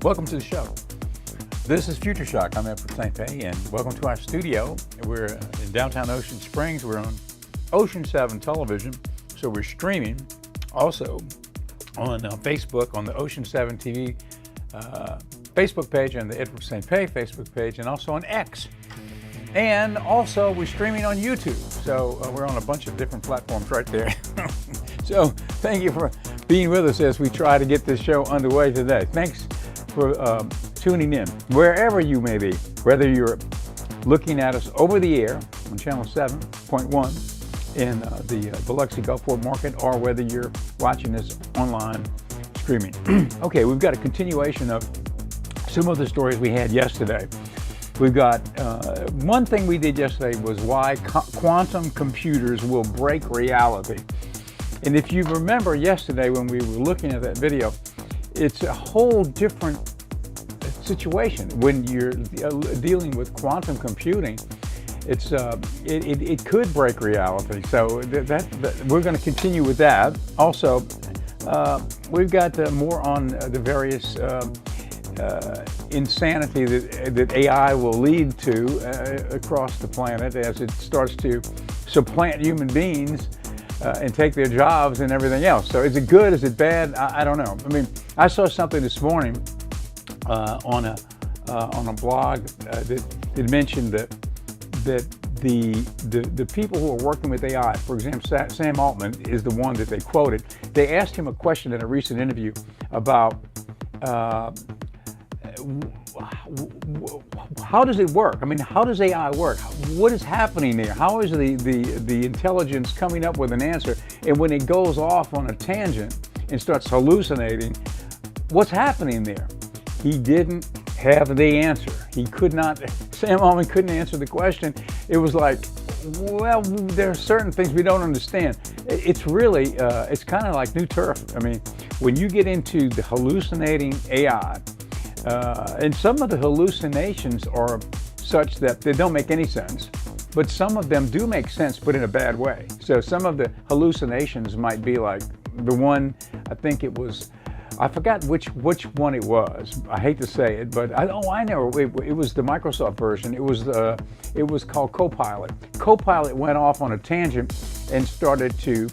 Welcome to the show. This is Future Shock. I'm Edward St. Pé, and welcome to our studio. We're in downtown Ocean Springs. We're on Ocean 7 television, so we're streaming also on Facebook on the Ocean 7 TV Facebook page and the Edward St. Pé Facebook page, and also on X. And also we're streaming on YouTube, so we're on a bunch of different platforms right there. So thank you for being with us as we try to get this show underway today. Thanks for tuning in, wherever you may be, whether you're looking at us over the air on channel 7.1 in the Biloxi Gulfport market, or whether you're watching this online streaming. Okay, we've got a continuation of some of the stories we had yesterday. We've got one thing we did yesterday was why quantum computers will break reality. And if you remember yesterday when we were looking at that video, it's a whole different situation when you're dealing with quantum computing. It's it could break reality. So that we're going to continue with that. Also, we've got more on the various insanity that AI will lead to across the planet as it starts to supplant human beings and take their jobs and everything else. So is it good? Is it bad? I don't know. I mean, I saw something this morning on a blog that mentioned that the people who are working with AI, for example, Sam Altman is the one that they quoted. They asked him a question in a recent interview about how does it work? I mean, how does AI work? What is happening there? How is the intelligence coming up with an answer? And when it goes off on a tangent and starts hallucinating, what's happening there? He didn't have the answer. He could not, Sam Altman couldn't answer the question. It was like, well, there are certain things we don't understand. It's really, it's kind of like new turf. I mean, when you get into the hallucinating AI, and some of the hallucinations are such that they don't make any sense, but some of them do make sense, but in a bad way. So some of the hallucinations might be like the one, I think it was, I forgot which one it was. I hate to say it, but I know it was the Microsoft version. It was called Copilot. Copilot went off on a tangent and started to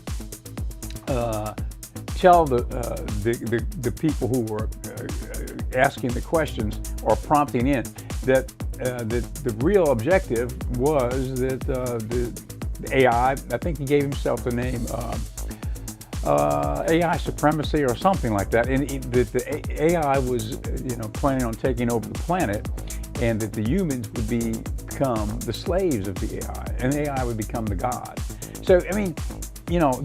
tell the people who were asking the questions or prompting in that the real objective was that the AI, I think he gave himself the name AI supremacy or something like that, and the AI was planning on taking over the planet, and that the humans would become the slaves of the AI, and the AI would become the god. So I mean,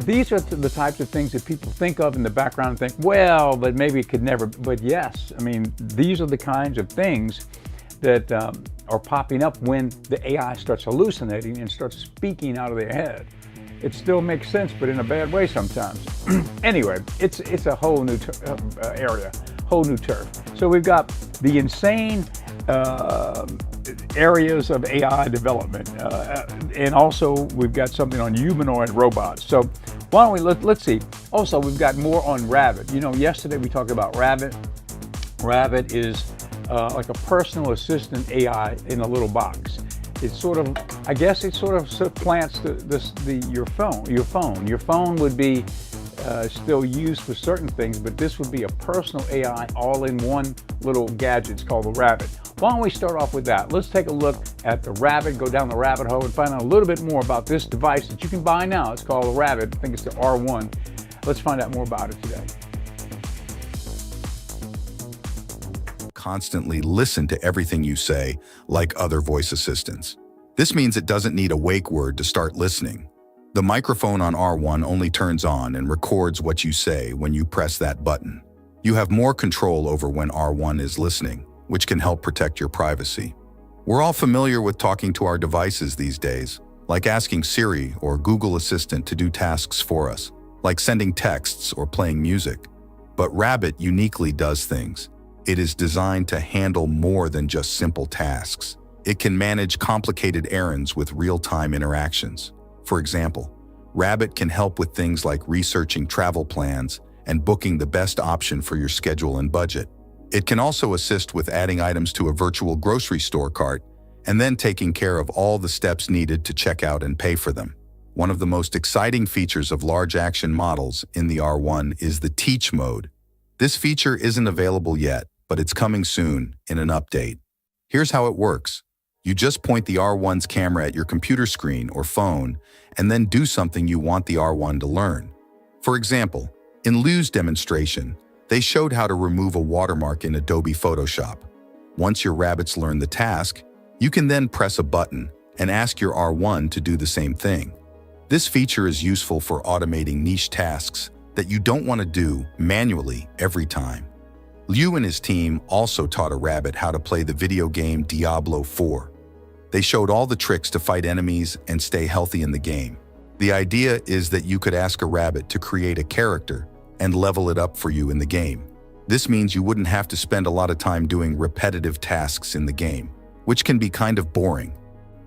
these are the types of things that people think of in the background and think, well, but maybe it could never. But yes, I mean, these are the kinds of things that are popping up when the AI starts hallucinating and starts speaking out of their head. It still makes sense, but in a bad way sometimes. Anyway, it's a whole new area, whole new turf. So we've got the insane areas of AI development, and also we've got something on humanoid robots. So why don't we let's see. Also, we've got more on Rabbit. Yesterday we talked about Rabbit. Rabbit is like a personal assistant AI in a little box. It's sort of, I guess it sort of supplants your phone. Your phone would be still used for certain things, but this would be a personal AI all in one little gadget. It's called the Rabbit. Why don't we start off with that? Let's take a look at the Rabbit, go down the rabbit hole and find out a little bit more about this device that you can buy now. It's called the Rabbit. I think it's the R1. Let's find out more about it today. Constantly listen to everything you say, like other voice assistants. This means it doesn't need a wake word to start listening. The microphone on R1 only turns on and records what you say when you press that button. You have more control over when R1 is listening, which can help protect your privacy. We're all familiar with talking to our devices these days, like asking Siri or Google Assistant to do tasks for us, like sending texts or playing music. But Rabbit uniquely does things. It is designed to handle more than just simple tasks. It can manage complicated errands with real-time interactions. For example, Rabbit can help with things like researching travel plans and booking the best option for your schedule and budget. It can also assist with adding items to a virtual grocery store cart and then taking care of all the steps needed to check out and pay for them. One of the most exciting features of large action models in the R1 is the Teach mode. This feature isn't available yet, but it's coming soon in an update. Here's how it works. You just point the R1's camera at your computer screen or phone and then do something you want the R1 to learn. For example, in Liu's demonstration, they showed how to remove a watermark in Adobe Photoshop. Once your rabbits learn the task, you can then press a button and ask your R1 to do the same thing. This feature is useful for automating niche tasks that you don't want to do manually every time. Liu and his team also taught a rabbit how to play the video game Diablo 4. They showed all the tricks to fight enemies and stay healthy in the game. The idea is that you could ask a rabbit to create a character and level it up for you in the game. This means you wouldn't have to spend a lot of time doing repetitive tasks in the game, which can be kind of boring.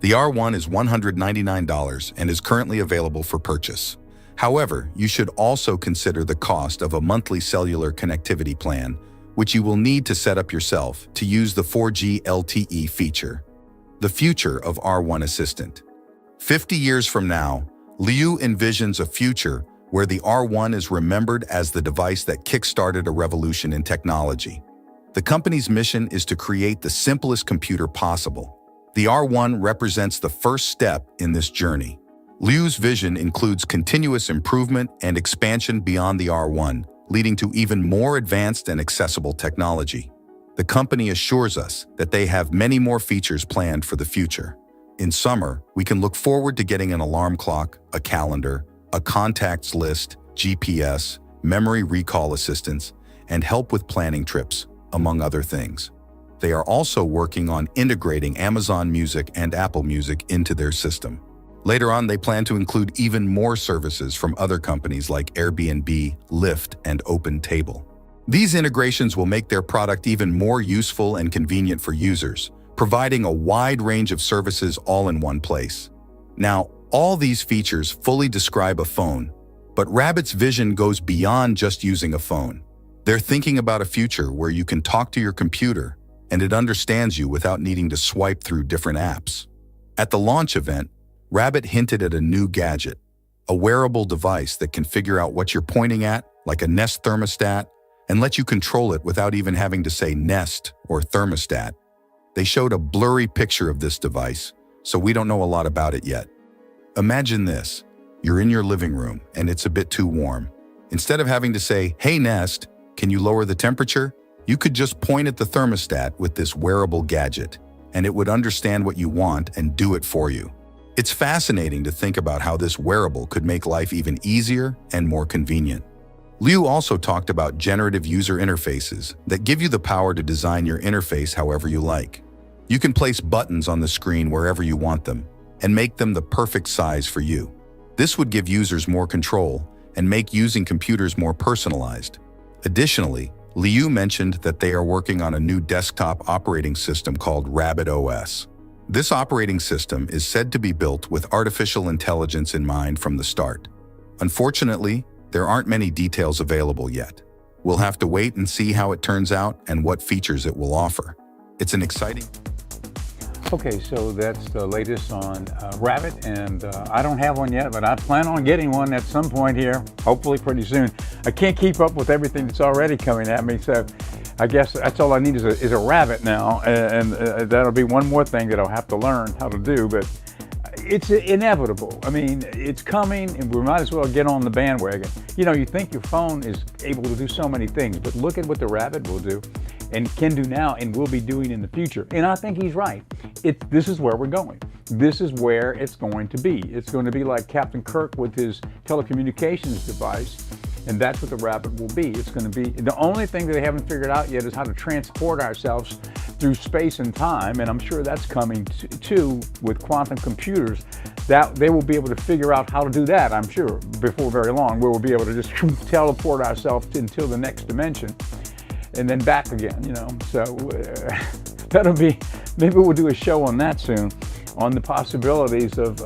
The R1 is $199 and is currently available for purchase. However, you should also consider the cost of a monthly cellular connectivity plan, which you will need to set up yourself to use the 4G LTE feature. The future of R1 Assistant. 50 years from now, Liu envisions a future where the R1 is remembered as the device that kickstarted a revolution in technology. The company's mission is to create the simplest computer possible. The R1 represents the first step in this journey. Liu's vision includes continuous improvement and expansion beyond the R1, leading to even more advanced and accessible technology. The company assures us that they have many more features planned for the future. In summer, we can look forward to getting an alarm clock, a calendar, a contacts list, GPS, memory recall assistance, and help with planning trips, among other things. They are also working on integrating Amazon Music and Apple Music into their system. Later on, they plan to include even more services from other companies like Airbnb, Lyft, and OpenTable. These integrations will make their product even more useful and convenient for users, providing a wide range of services all in one place. Now, all these features fully describe a phone, but Rabbit's vision goes beyond just using a phone. They're thinking about a future where you can talk to your computer and it understands you without needing to swipe through different apps. At the launch event, Rabbit hinted at a new gadget, a wearable device that can figure out what you're pointing at, like a Nest thermostat, and let you control it without even having to say Nest or thermostat. They showed a blurry picture of this device, so we don't know a lot about it yet. Imagine this. You're in your living room and it's a bit too warm. Instead of having to say, "Hey Nest, can you lower the temperature?" you could just point at the thermostat with this wearable gadget, and it would understand what you want and do it for you. It's fascinating to think about how this wearable could make life even easier and more convenient. Liu also talked about generative user interfaces that give you the power to design your interface however you like. You can place buttons on the screen wherever you want them and make them the perfect size for you. This would give users more control and make using computers more personalized. Additionally, Liu mentioned that they are working on a new desktop operating system called Rabbit OS. This operating system is said to be built with artificial intelligence in mind from the start. Unfortunately, there aren't many details available yet. We'll have to wait and see how it turns out and what features it will offer. It's an exciting... Okay, so that's the latest on Rabbit, and I don't have one yet, but I plan on getting one at some point here, hopefully pretty soon. I can't keep up with everything that's already coming at me, so I guess that's all I need is a rabbit now, and that'll be one more thing that I'll have to learn how to do, but it's inevitable. I mean, it's coming, and we might as well get on the bandwagon. You know, you think your phone is able to do so many things, but look at what the Rabbit will do, and can do now, and will be doing in the future. And I think he's right. This is where we're going. This is where it's going to be. It's going to be like Captain Kirk with his telecommunications device, and that's what the Rabbit will be. It's going to be, the only thing that they haven't figured out yet is how to transport ourselves through space and time, and I'm sure that's coming too with quantum computers. That they will be able to figure out how to do that, I'm sure, before very long, where we'll be able to just teleport ourselves until the next dimension and then back again, you know. So that'll be, maybe we'll do a show on that soon, on the possibilities of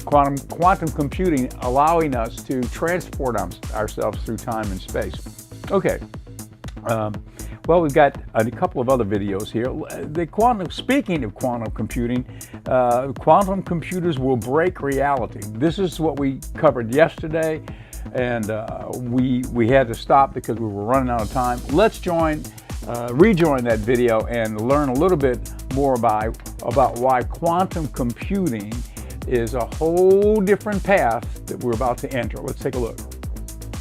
quantum computing allowing us to transport ourselves through time and space. Okay, Well, we've got a couple of other videos here. Speaking of quantum computing, quantum computers will break reality. This is what we covered yesterday, and we had to stop because we were running out of time. Let's rejoin that video and learn a little bit more about why quantum computing is a whole different path that we're about to enter. Let's take a look.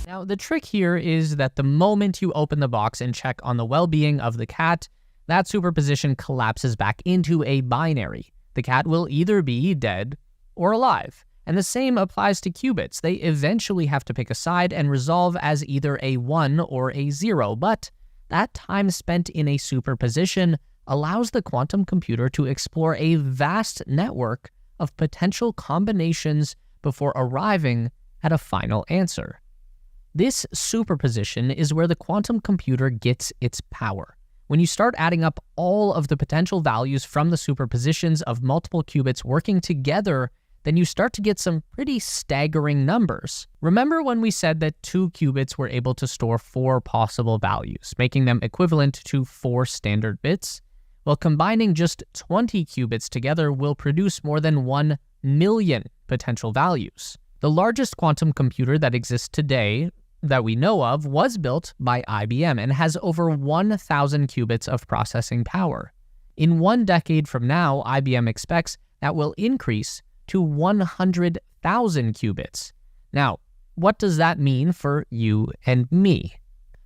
Now, the trick here is that the moment you open the box and check on the well-being of the cat, that superposition collapses back into a binary. The cat will either be dead or alive. And the same applies to qubits. They eventually have to pick a side and resolve as either a 1 or a 0. But that time spent in a superposition allows the quantum computer to explore a vast network of potential combinations before arriving at a final answer. This superposition is where the quantum computer gets its power. When you start adding up all of the potential values from the superpositions of multiple qubits working together, then you start to get some pretty staggering numbers. Remember when we said that 2 qubits were able to store 4 possible values, making them equivalent to 4 standard bits? Well, combining just 20 qubits together will produce more than 1 million potential values. The largest quantum computer that exists today that we know of was built by IBM and has over 1,000 qubits of processing power. In 1 decade from now, IBM expects that will increase to 100,000 qubits. Now, what does that mean for you and me?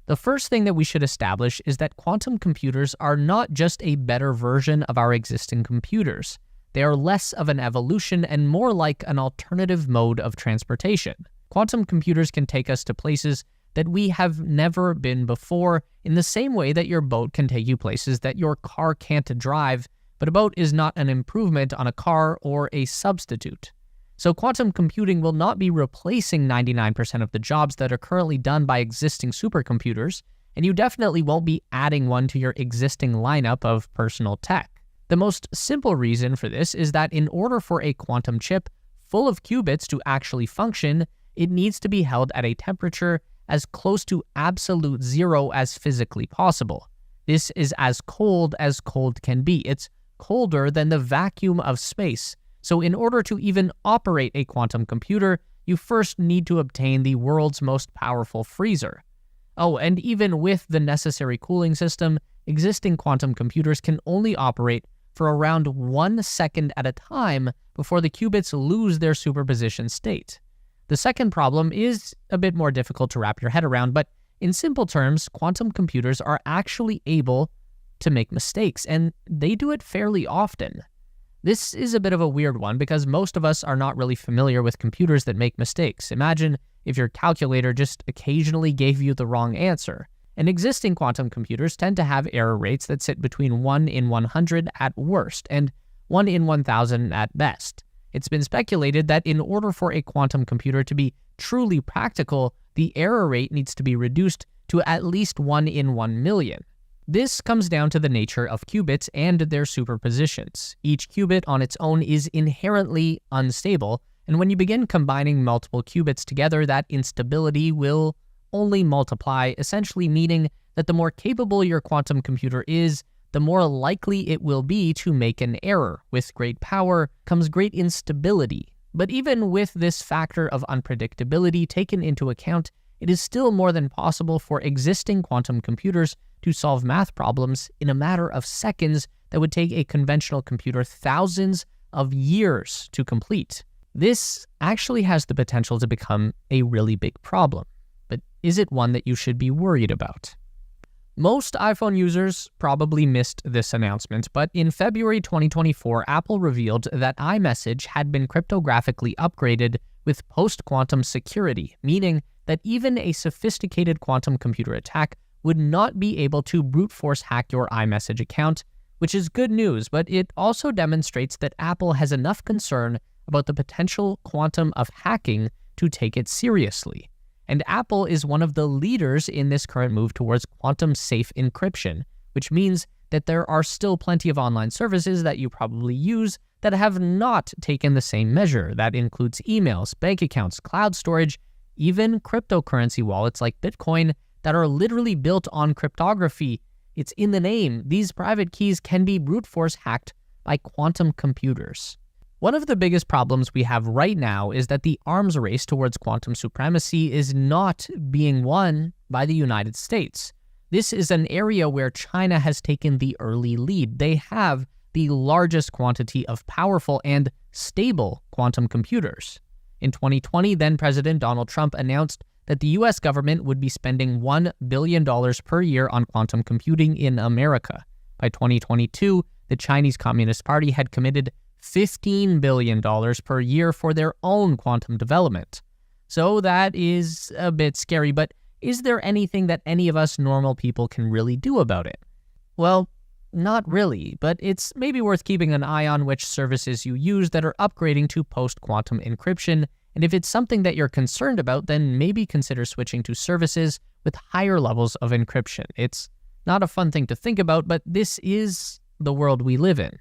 The first thing that we should establish is that quantum computers are not just a better version of our existing computers. They are less of an evolution and more like an alternative mode of transportation. Quantum computers can take us to places that we have never been before, in the same way that your boat can take you places that your car can't drive, but a boat is not an improvement on a car or a substitute. So quantum computing will not be replacing 99% of the jobs that are currently done by existing supercomputers, and you definitely won't be adding one to your existing lineup of personal tech. The most simple reason for this is that in order for a quantum chip full of qubits to actually function, it needs to be held at a temperature as close to absolute zero as physically possible. This is as cold can be. It's colder than the vacuum of space. So in order to even operate a quantum computer, you first need to obtain the world's most powerful freezer. Oh, and even with the necessary cooling system, existing quantum computers can only operate for around 1 second at a time before the qubits lose their superposition state. The second problem is a bit more difficult to wrap your head around, but in simple terms, quantum computers are actually able to make mistakes, and they do it fairly often. This is a bit of a weird one because most of us are not really familiar with computers that make mistakes. Imagine if your calculator just occasionally gave you the wrong answer. And existing quantum computers tend to have error rates that sit between 1 in 100 at worst and 1 in 1,000 at best. It's been speculated that in order for a quantum computer to be truly practical, the error rate needs to be reduced to at least 1 in 1 million. This comes down to the nature of qubits and their superpositions. Each qubit on its own is inherently unstable, and when you begin combining multiple qubits together, that instability will only multiply, essentially meaning that the more capable your quantum computer is, the more likely it will be to make an error. With great power comes great instability. But even with this factor of unpredictability taken into account, it is still more than possible for existing quantum computers to solve math problems in a matter of seconds that would take a conventional computer thousands of years to complete. This actually has the potential to become a really big problem. But is it one that you should be worried about? Most iPhone users probably missed this announcement, but in February 2024, Apple revealed that iMessage had been cryptographically upgraded with post-quantum security, meaning that even a sophisticated quantum computer attack would not be able to brute force hack your iMessage account, which is good news, but it also demonstrates that Apple has enough concern about the potential quantum of hacking to take it seriously. And Apple is one of the leaders in this current move towards quantum-safe encryption, which means that there are still plenty of online services that you probably use that have not taken the same measure. That includes emails, bank accounts, cloud storage, even cryptocurrency wallets like Bitcoin that are literally built on cryptography. It's in the name. These private keys can be brute force hacked by quantum computers. One of the biggest problems we have right now is that the arms race towards quantum supremacy is not being won by the United States. This is an area where China has taken the early lead. They have the largest quantity of powerful and stable quantum computers. In 2020, then-President Donald Trump announced that the US government would be spending $1 billion per year on quantum computing in America. By 2022, the Chinese Communist Party had committed $15 billion per year for their own quantum development. So that is a bit scary, but is there anything that any of us normal people can really do about it? Well, not really, but it's maybe worth keeping an eye on which services you use that are upgrading to post-quantum encryption, and if it's something that you're concerned about, then maybe consider switching to services with higher levels of encryption. It's not a fun thing to think about, but this is the world we live in.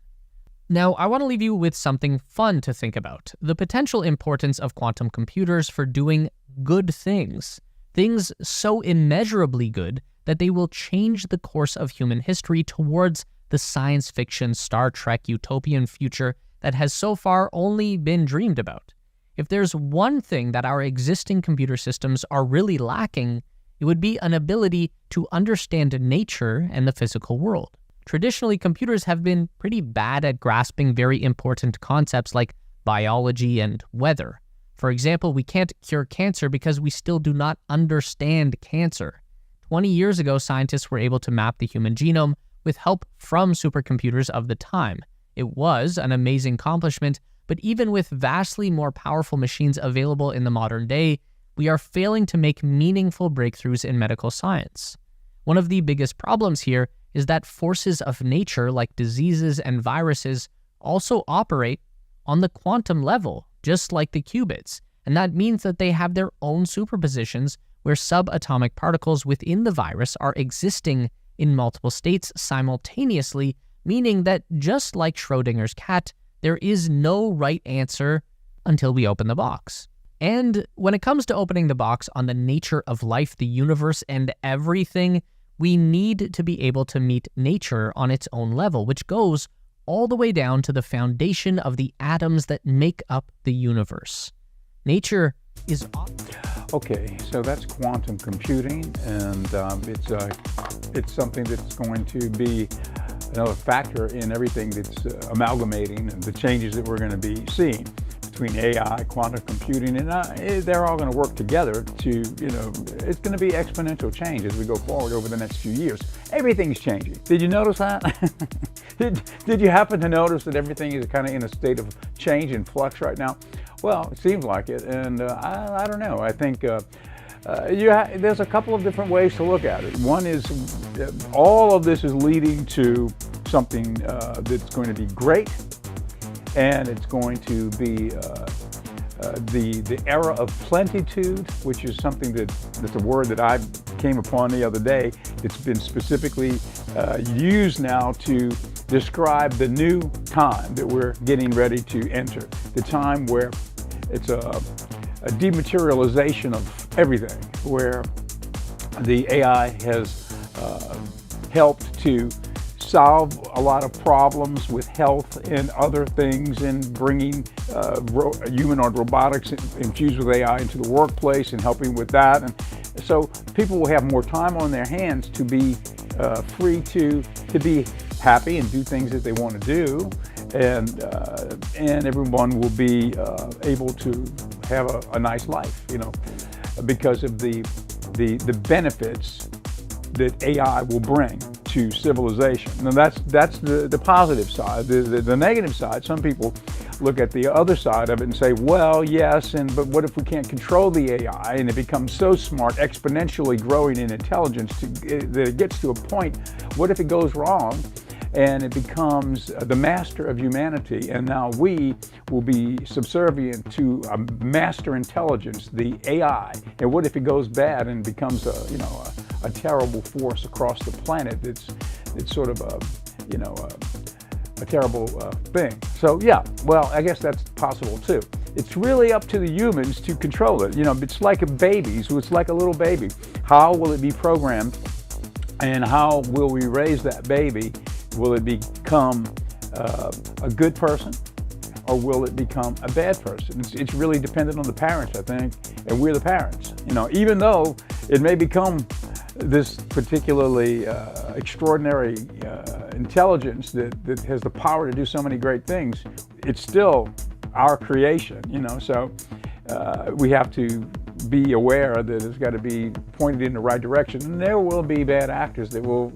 Now, I want to leave you with something fun to think about: the potential importance of quantum computers for doing good things. Things so immeasurably good that they will change the course of human history towards the science fiction Star Trek utopian future that has so far only been dreamed about. If there's one thing that our existing computer systems are really lacking, it would be an ability to understand nature and the physical world. Traditionally, computers have been pretty bad at grasping very important concepts like biology and weather. For example, we can't cure cancer because we still do not understand cancer. 20 years ago, scientists were able to map the human genome with help from supercomputers of the time. It was an amazing accomplishment, but even with vastly more powerful machines available in the modern day, we are failing to make meaningful breakthroughs in medical science. One of the biggest problems here is that forces of nature like diseases and viruses also operate on the quantum level, just like the qubits, and that means that they have their own superpositions where subatomic particles within the virus are existing in multiple states simultaneously, meaning that just like Schrödinger's cat, there is no right answer until we open the box. And when it comes to opening the box on the nature of life, the universe, and everything, we need to be able to meet nature on its own level, which goes all the way down to the foundation of the atoms that make up the universe. Nature is... Okay, so that's quantum computing, and it's something that's going to be another factor in everything that's amalgamating and the changes that we're going to be seeing between AI, quantum computing, and they're all going to work together to, it's going to be exponential change as we go forward over the next few years. Everything's changing. Did you notice that? Did you happen to notice that everything is kind of in a state of change and flux right now? Well, it seems like it, and I don't know. I think there's a couple of different ways to look at it. One is all of this is leading to something that's going to be great, and it's going to be the era of plenitude, which is something that's a word that I came upon the other day. It's been specifically used now to describe the new time that we're getting ready to enter, the time where it's a dematerialization of everything, where the AI has helped to solve a lot of problems with health and other things, and bringing humanoid robotics infused with AI into the workplace and helping with that. And so people will have more time on their hands to be free to be happy and do things that they want to do, and everyone will be able to have a nice life, because of the benefits that AI will bring to civilization. Now that's the positive side. The negative side, some people look at the other side of it and say, well, yes, but what if we can't control the AI and it becomes so smart, exponentially growing in intelligence that it gets to a point, what if it goes wrong and it becomes the master of humanity, and now we will be subservient to a master intelligence, the AI, and what if it goes bad and becomes a terrible force across the planet? It's sort of a terrible thing. So yeah, well, I guess that's possible too. It's really up to the humans to control it. It's like a baby, so it's like a little baby. How will it be programmed And how will we raise that baby? Will it become a good person, or will it become a bad person? It's really dependent on the parents, I think, and we're the parents. You know, even though it may become this particularly extraordinary intelligence that has the power to do so many great things, it's still our creation, you know, so we have to be aware that it's got to be pointed in the right direction, and there will be bad actors that will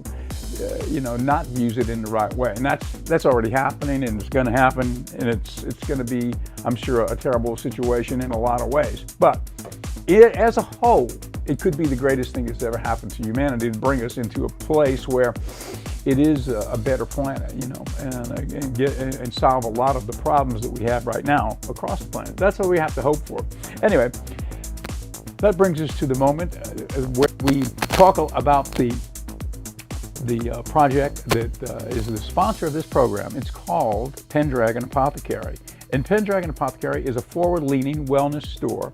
you know, not use it in the right way, and that's already happening, and it's going to happen, and it's going to be, I'm sure, a terrible situation in a lot of ways. But as a whole, it could be the greatest thing that's ever happened to humanity, to bring us into a place where it is a better planet, you know, and solve a lot of the problems that we have right now across the planet. That's what we have to hope for. Anyway, that brings us to the moment where we talk about the project that is the sponsor of this program. It's called Pendragon Apothecary. And Pendragon Apothecary is a forward-leaning wellness store.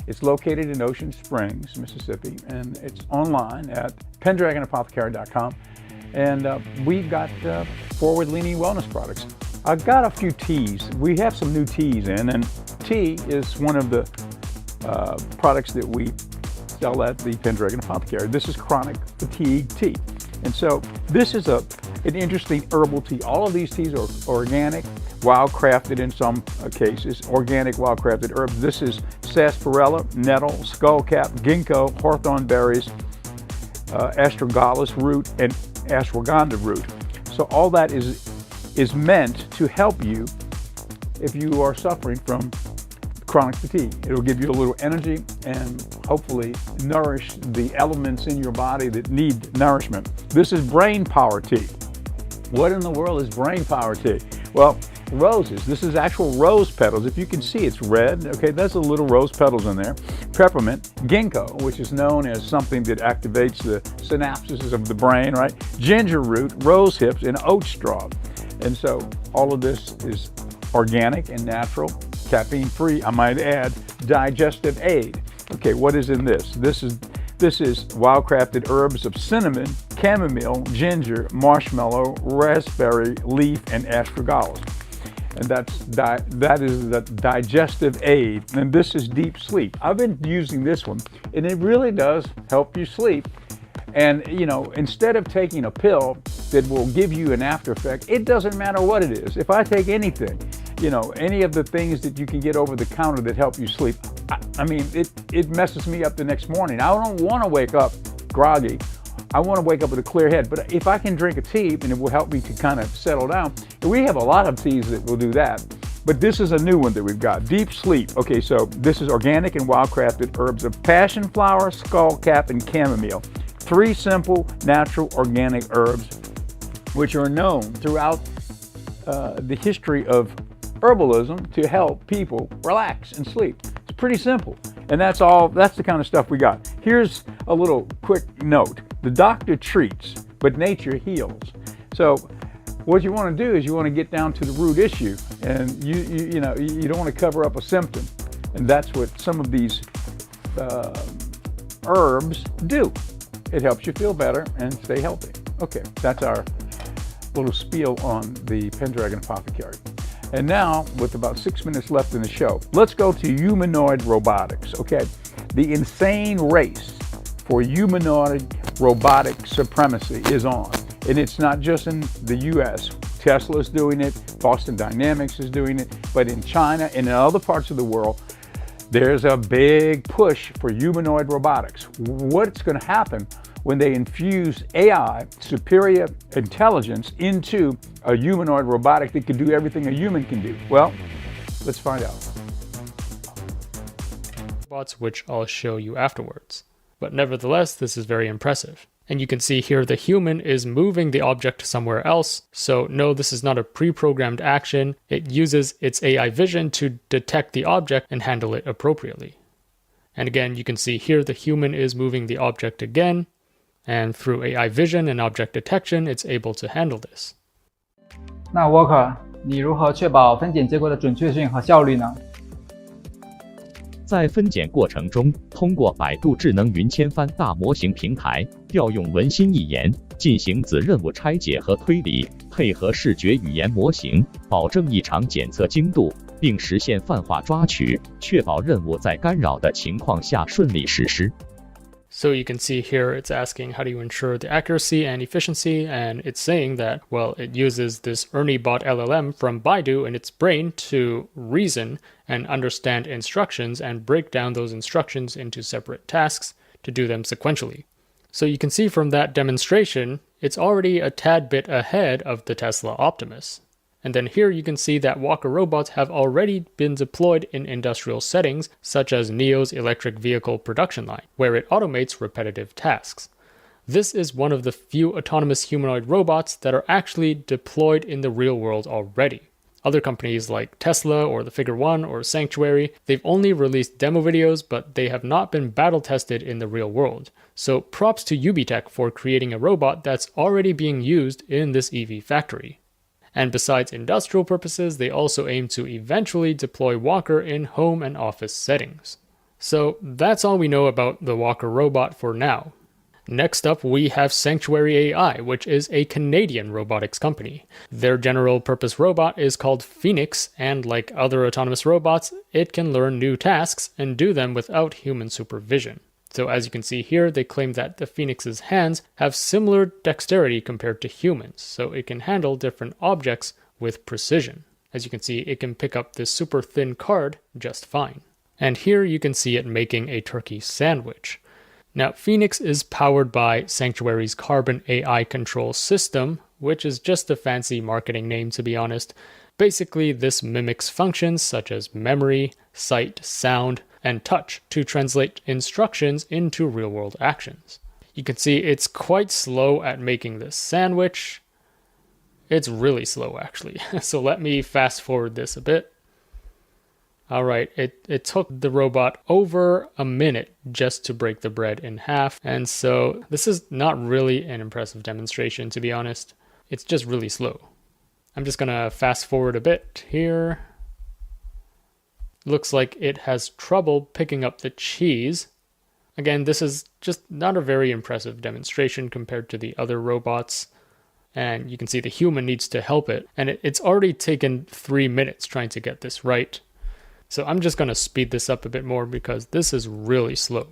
It's located in Ocean Springs, Mississippi, and it's online at pendragonapothecary.com. And we've got forward-leaning wellness products. I've got a few teas. We have some new teas in, and tea is one of the products that we sell at the Pendragon Apothecary. This is chronic fatigue tea. And so this is an interesting herbal tea. All of these teas are organic, wild-crafted in some cases, organic wild-crafted herbs. This is sarsaparilla, nettle, skullcap, ginkgo, hawthorn berries, astragalus root, and ashwagandha root. So all that is meant to help you if you are suffering from chronic fatigue. It'll give you a little energy and hopefully nourish the elements in your body that need nourishment. This is brain power tea. What in the world is brain power tea? Well, roses. This is actual rose petals. If you can see, it's red. Okay, there's a little rose petals in there. Peppermint, ginkgo, which is known as something that activates the synapses of the brain, right? Ginger root, rose hips, and oat straw. And so all of this is organic and natural, caffeine-free, I might add, digestive aid. Okay, what is in this? This is wild-crafted herbs of cinnamon, chamomile, ginger, marshmallow, raspberry leaf, and astragalus. And that is the digestive aid. And this is deep sleep. I've been using this one, and it really does help you sleep. And, you know, instead of taking a pill that will give you an after effect, it doesn't matter what it is. If I take anything, you know, any of the things that you can get over the counter that help you sleep, I mean, it messes me up the next morning. I don't want to wake up groggy. I want to wake up with a clear head. But if I can drink a tea and it will help me to kind of settle down, and we have a lot of teas that will do that. But this is a new one that we've got, Deep Sleep. Okay, so this is organic and wild-crafted herbs of passion flower, skullcap, and chamomile. 3 simple, natural, organic herbs, which are known throughout the history of herbalism to help people relax and sleep. It's pretty simple. And that's the kind of stuff we got. Here's a little quick note. The doctor treats, but nature heals. So what you want to do is you want to get down to the root issue, and you don't want to cover up a symptom. And that's what some of these herbs do. It helps you feel better and stay healthy. Okay, that's our little spiel on the Pendragon Apothecary. And now, with about 6 minutes left in the show, let's go to humanoid robotics, okay? The insane race for humanoid robotic supremacy is on. And it's not just in the US. Tesla's doing it, Boston Dynamics is doing it, but in China and in other parts of the world, there's a big push for humanoid robotics. What's going to happen when they infuse AI, superior intelligence, into a humanoid robotic that can do everything a human can do? Well, let's find out. Robots, which I'll show you afterwards. But nevertheless, this is very impressive. And you can see here the human is moving the object somewhere else. So no, this is not a pre-programmed action. It uses its AI vision to detect the object and handle it appropriately. And again, you can see here the human is moving the object again. And through AI vision and object detection, it's able to handle this. 那 Walker， 你如何确保分拣结果的准确性和效率呢？在分拣过程中，通过百度智能云千帆大模型平台，调用文心一言进行子任务拆解和推理，配合视觉语言模型，保证异常检测精度，并实现泛化抓取，确保任务在干扰的情况下顺利实施。So you can see here it's asking how do you ensure the accuracy and efficiency, and it's saying that, well, it uses this ErnieBot LLM from Baidu in its brain to reason and understand instructions and break down those instructions into separate tasks to do them sequentially. So you can see from that demonstration, it's already a tad bit ahead of the Tesla Optimus. And then here you can see that Walker robots have already been deployed in industrial settings, such as NIO's electric vehicle production line, where it automates repetitive tasks. This is one of the few autonomous humanoid robots that are actually deployed in the real world already. Other companies like Tesla or the Figure One or Sanctuary, they've only released demo videos, but they have not been battle tested in the real world. So props to UBTech for creating a robot that's already being used in this EV factory. And besides industrial purposes, they also aim to eventually deploy Walker in home and office settings. So that's all we know about the Walker robot for now. Next up, we have Sanctuary AI, which is a Canadian robotics company. Their general purpose robot is called Phoenix, and like other autonomous robots, it can learn new tasks and do them without human supervision. So as you can see here, they claim that the Phoenix's hands have similar dexterity compared to humans, so it can handle different objects with precision. As you can see, it can pick up this super thin card just fine. And here you can see it making a turkey sandwich. Now, Phoenix is powered by Sanctuary's Carbon AI control system, which is just a fancy marketing name to be honest. Basically, this mimics functions such as memory, sight, sound, and touch to translate instructions into real-world actions. You can see it's quite slow at making this sandwich. It's really slow, actually. So let me fast forward this a bit. All right, it took the robot over a minute just to break the bread in half. And so this is not really an impressive demonstration, to be honest. It's just really slow. I'm just gonna fast forward a bit here. Looks like it has trouble picking up the cheese. Again, this is just not a very impressive demonstration compared to the other robots. And you can see the human needs to help it. And it's already taken 3 minutes trying to get this right. So I'm just going to speed this up a bit more because this is really slow.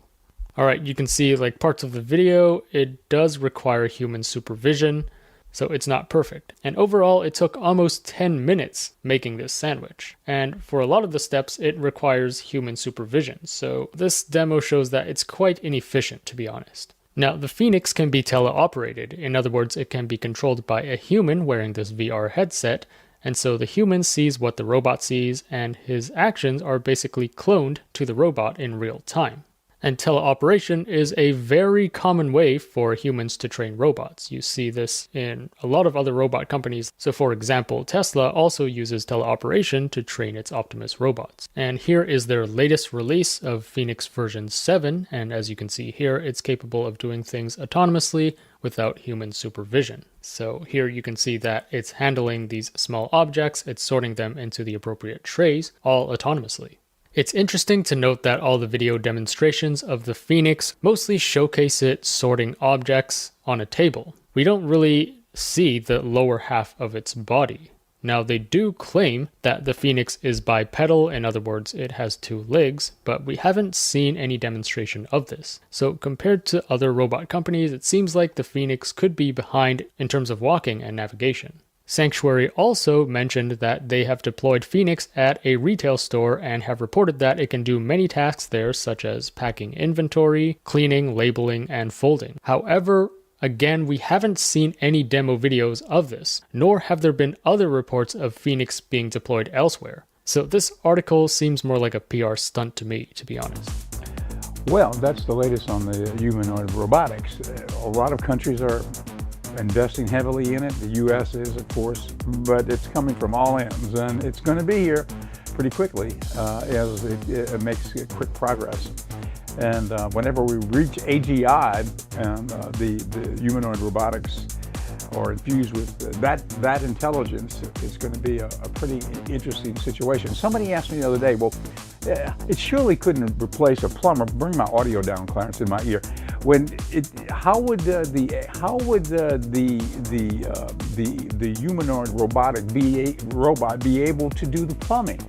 All right, you can see like parts of the video, it does require human supervision. So it's not perfect. And overall, it took almost 10 minutes making this sandwich. And for a lot of the steps, it requires human supervision. So this demo shows that it's quite inefficient, to be honest. Now, the Phoenix can be teleoperated. In other words, it can be controlled by a human wearing this VR headset. And so the human sees what the robot sees, and his actions are basically cloned to the robot in real time. And teleoperation is a very common way for humans to train robots. You see this in a lot of other robot companies. So for example, Tesla also uses teleoperation to train its Optimus robots. And here is their latest release of Phoenix version 7. And as you can see here, it's capable of doing things autonomously without human supervision. So here you can see that it's handling these small objects, it's sorting them into the appropriate trays, all autonomously. It's interesting to note that all the video demonstrations of the Phoenix mostly showcase it sorting objects on a table. We don't really see the lower half of its body. Now, they do claim that the Phoenix is bipedal, in other words, it has 2 legs, but we haven't seen any demonstration of this. So compared to other robot companies, it seems like the Phoenix could be behind in terms of walking and navigation. Sanctuary also mentioned that they have deployed Phoenix at a retail store and have reported that it can do many tasks there, such as packing inventory, cleaning, labeling, and folding. However, again, we haven't seen any demo videos of this, nor have there been other reports of Phoenix being deployed elsewhere. So this article seems more like a PR stunt to me, to be honest. Well, that's the latest on the humanoid robotics. A lot of countries are investing heavily in it. The U.S. is, of course, but it's coming from all ends, and it's going to be here pretty quickly as it makes quick progress. And whenever we reach AGI and the humanoid robotics are infused with that intelligence, it's going to be a pretty interesting situation. Somebody asked me the other day, well, it surely couldn't replace a plumber. Bring my audio down, Clarence, in my ear. How would the humanoid robot be able to do the plumbing?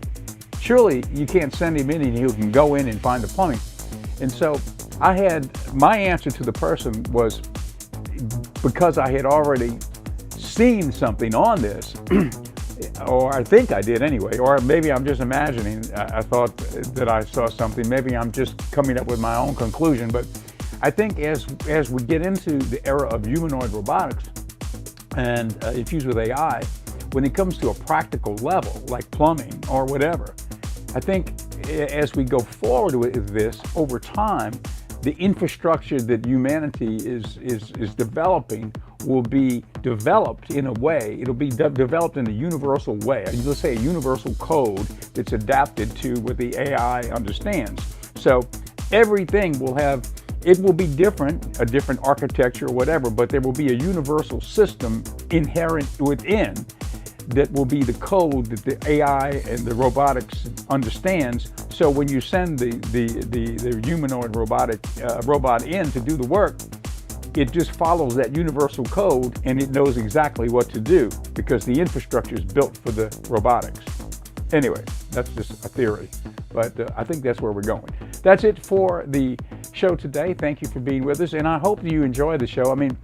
Surely you can't send him in and he can go in and find the plumbing. And so my answer to the person was, because I had already seen something on this, or I think I did anyway, or maybe I'm just imagining. I thought that I saw something. Maybe I'm just coming up with my own conclusion. But I think as we get into the era of humanoid robotics and infused with AI, when it comes to a practical level, like plumbing or whatever, I think as we go forward with this over time, the infrastructure that humanity is developing will be developed in a way, it'll be developed in a universal way, let's say a universal code that's adapted to what the AI understands. So everything it will be different, a different architecture or whatever, but there will be a universal system inherent within that will be the code that the AI and the robotics understands. So when you send the humanoid robot in to do the work, it just follows that universal code and it knows exactly what to do because the infrastructure is built for the robotics. Anyway, that's just a theory, but I think that's where we're going. That's it for the show today. Thank you for being with us, and I hope you enjoy the show. I mean,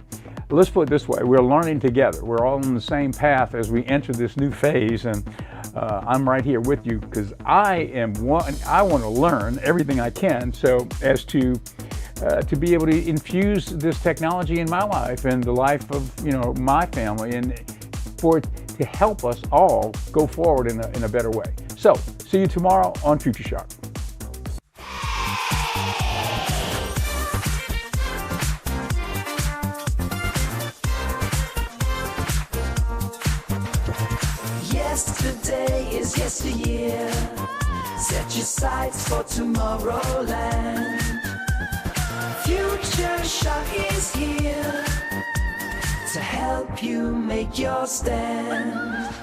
let's put it this way, we're learning together. We're all on the same path as we enter this new phase, and I'm right here with you because I want to learn everything I can so as to be able to infuse this technology in my life and the life of my family, and for it to help us all go forward in a better way. So, see you tomorrow on Future Shock. Yesterday is yesteryear. Set your sights for tomorrowland. Future Shock is here to help you make your stand.